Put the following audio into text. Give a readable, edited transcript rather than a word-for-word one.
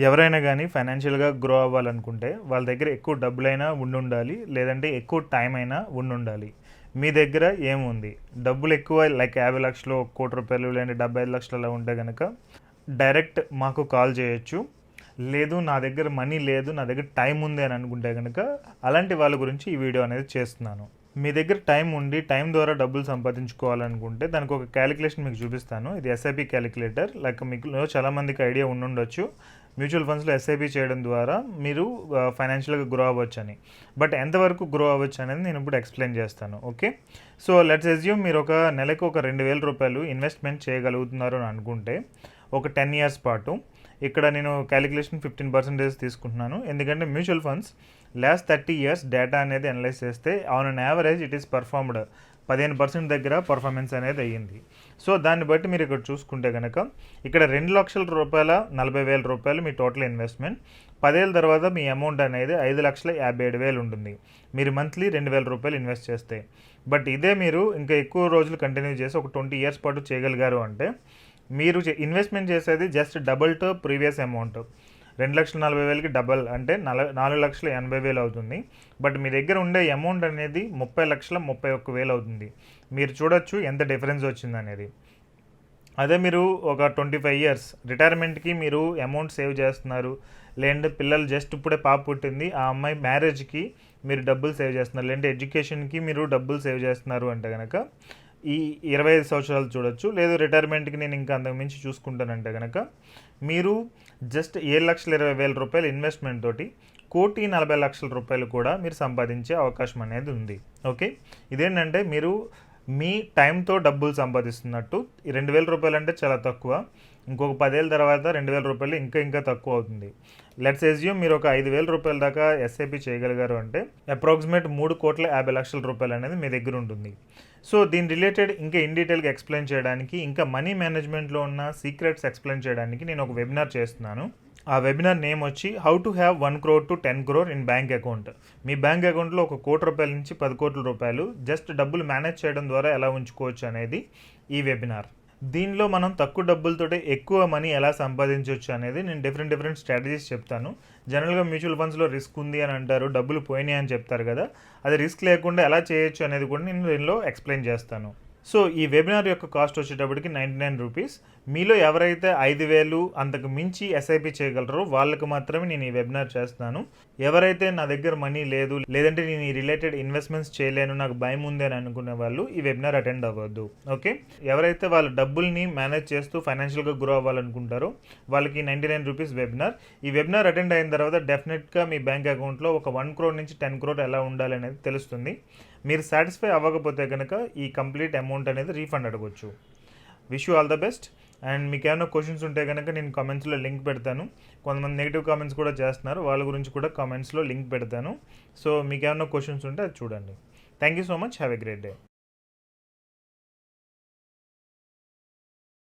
ఎవరైనా కానీ ఫైనాన్షియల్గా గ్రో అవ్వాలనుకుంటే వాళ్ళ దగ్గర ఎక్కువ డబ్బులైనా ఉండాలి, లేదంటే ఎక్కువ టైం అయినా ఉండాలి. మీ దగ్గర ఏముంది? డబ్బులు ఎక్కువ లైక్ 50 లక్షలు, 1 కోటి రూపాయలు, లేదంటే 75 లక్షలు అలా ఉంటే కనుక డైరెక్ట్ మాకు కాల్ చేయొచ్చు. లేదు నా దగ్గర మనీ లేదు, నా దగ్గర టైం ఉంది అని అనుకుంటే కనుక అలాంటి వాళ్ళ గురించి ఈ వీడియో అనేది చేస్తున్నాను. మీ దగ్గర టైం ఉండి టైం ద్వారా డబ్బులు సంపాదించుకోవాలనుకుంటే దానికి ఒక క్యాలిక్యులేషన్ మీకు చూపిస్తాను. ఇది ఎస్ఐపి క్యాలిక్యులేటర్. లైక్ మీకు చాలామందికి ఐడియా ఉండొచ్చు మ్యూచువల్ ఫండ్స్లో ఎస్ఐపి చేయడం ద్వారా మీరు ఫైనాన్షియల్గా గ్రో అవ్వచ్చు అని. బట్ ఎంతవరకు గ్రో అవ్వచ్చు అనేది నేను ఇప్పుడు ఎక్స్ప్లెయిన్ చేస్తాను. ఓకే, సో లెట్స్ అజ్యూమ్ మీరు ఒక నెలకు ఒక 2,000 రూపాయలు ఇన్వెస్ట్మెంట్ చేయగలుగుతున్నారు అని అనుకుంటే ఒక 10 ఇయర్స్ పాటు. ఇక్కడ నేను క్యాలిక్యులేషన్ 15% తీసుకుంటున్నాను, ఎందుకంటే mutual funds last 30 years data అనేది అనలైజ్ చేస్తే on an average it is performed 15% దగ్గర పర్ఫార్మెన్స్ అనేది అయ్యింది. సో దాన్ని బట్టి మీరు ఇక్కడ చూసుకుంటే కనుక ఇక్కడ 2 లక్షల రూపాయల 40,000 రూపాయలు మీ టోటల్ ఇన్వెస్ట్మెంట్. 10 ఏళ్ళ తర్వాత మీ అమౌంట్ అనేది 5,57,000 ఉంటుంది మీరు మంత్లీ 2,000 రూపాయలు ఇన్వెస్ట్ చేస్తే. బట్ ఇదే మీరు ఇంకా ఎక్కువ రోజులు కంటిన్యూ చేసి ఒక 20 ఇయర్స్ పాటు చేయగలిగారు అంటే మీరు ఇన్వెస్ట్మెంట్ చేసేది just double to previous amount. 2,40,000కి డబల్ అంటే 4,80,000 అవుతుంది. బట్ మీ దగ్గర ఉండే అమౌంట్ అనేది 30,31,000 అవుతుంది. మీరు చూడొచ్చు ఎంత డిఫరెన్స్ వచ్చిందనేది. అదే మీరు ఒక 25 ఇయర్స్ రిటైర్మెంట్కి మీరు అమౌంట్ సేవ్ చేస్తున్నారు, లేదంటే పిల్లలు జస్ట్ ఇప్పుడే పాప పుట్టింది ఆ అమ్మాయి మ్యారేజ్కి మీరు డబ్బులు సేవ్ చేస్తున్నారు, లేదంటే ఎడ్యుకేషన్కి మీరు డబ్బులు సేవ్ చేస్తున్నారు అంటే కనుక ఈ 25 సంవత్సరాలు చూడొచ్చు. లేదు రిటైర్మెంట్కి నేను ఇంకా అంతకుమించి చూసుకుంటానంటే కనుక మీరు జస్ట్ 7,20,000 రూపాయలు ఇన్వెస్ట్మెంట్ తోటి 1,40,00,000 రూపాయలు కూడా మీరు సంపాదించే అవకాశం అనేది ఉంది. ఓకే, ఇదేంటంటే మీరు మీ టైంతో డబ్బులు సంపాదిస్తున్నట్టు. ఈ 2,000 రూపాయలు అంటే చాలా తక్కువ. ఇంకొక 10 ఏళ్ళ తర్వాత 2,000 రూపాయలు ఇంకా తక్కువ అవుతుంది. లెట్స్ అజ్యూమ్ మీరు ఒక 5,000 రూపాయల దాకా ఎస్ఐపి చేయగలిగారు అంటే అప్రాక్సిమేట్ 3,50,00,000 రూపాయలు అనేది మీ దగ్గర ఉంటుంది. సో దీని రిలేటెడ్ ఇంకా ఇన్ డీటెయిల్గా ఎక్స్ప్లెయిన్ చేయడానికి, ఇంకా మనీ మేనేజ్మెంట్లో ఉన్న సీక్రెట్స్ ఎక్స్ప్లెయిన్ చేయడానికి నేను ఒక వెబినార్ చేస్తున్నాను. ఆ వెబినార్ నేమ్ వచ్చి how to have 1 crore to 10 crore in bank account. Me bank అకౌంట్లో 1 కోటి రూపాయల నుంచి 10 కోట్ల రూపాయలు జస్ట్ డబ్బులు మేనేజ్ చేయడం ద్వారా ఎలా ఉంచుకోవచ్చు అనేది ఈ వెబినార్. దీనిలో మనం తక్కువ డబ్బులతోటి ఎక్కువ మనీ ఎలా సంపాదించవచ్చు అనేది నేను డిఫరెంట్ స్ట్రాటజీస్ చెప్తాను. జనరల్గా మ్యూచువల్ ఫండ్స్లో రిస్క్ ఉంది అని అంటారు, డబ్బులు పోయినాయి అని చెప్తారు కదా, అది రిస్క్ లేకుండా ఎలా చేయొచ్చు అనేది కూడా నేను దీనిలో ఎక్స్ప్లెయిన్ చేస్తాను. సో ఈ వెబినార్ యొక్క కాస్ట్ వచ్చేటప్పటికి 99 రూపీస్. మీలో ఎవరైతే 5,000 అంతకు మించి ఎస్ఐపి చేయగలరో వాళ్ళకి మాత్రమే నేను ఈ వెబినార్ చేస్తున్నాను. ఎవరైతే నా దగ్గర మనీ లేదు, లేదంటే నేను ఈ రిలేటెడ్ ఇన్వెస్ట్మెంట్స్ చేయలేను, నాకు భయం ఉంది అని అనుకునే వాళ్ళు ఈ వెబినార్ అటెండ్ అవ్వద్దు. ఓకే, ఎవరైతే వాళ్ళ డబ్బుల్ని మేనేజ్ చేస్తూ ఫైనాన్షియల్గా గ్రో అవ్వాలనుకుంటారో వాళ్ళకి 99 రూపీస్ వెబినార్. ఈ వెబినార్ అటెండ్ అయిన తర్వాత డెఫినెట్గా మీ బ్యాంక్ అకౌంట్లో ఒక 1 crore నుంచి 10 crore ఎలా ఉండాలి అనేది తెలుస్తుంది. మీరు సాటిస్ఫై అవ్వకపోతే కనుక ఈ కంప్లీట్ అమౌంట్ అనేది రీఫండ్ అడగవచ్చు. Wish you all the best. And మీకు ఏమైనా క్వశ్చన్స్ ఉంటే కనుక నేను కామెంట్స్లో లింక్ పెడతాను. కొంతమంది నెగిటివ్ కామెంట్స్ కూడా చేస్తున్నారు, వాళ్ళ గురించి కూడా కామెంట్స్లో లింక్ పెడతాను. సో మీకు ఏమైనా క్వశ్చన్స్ ఉంటే అది చూడండి. Thank you so much. Have a great day.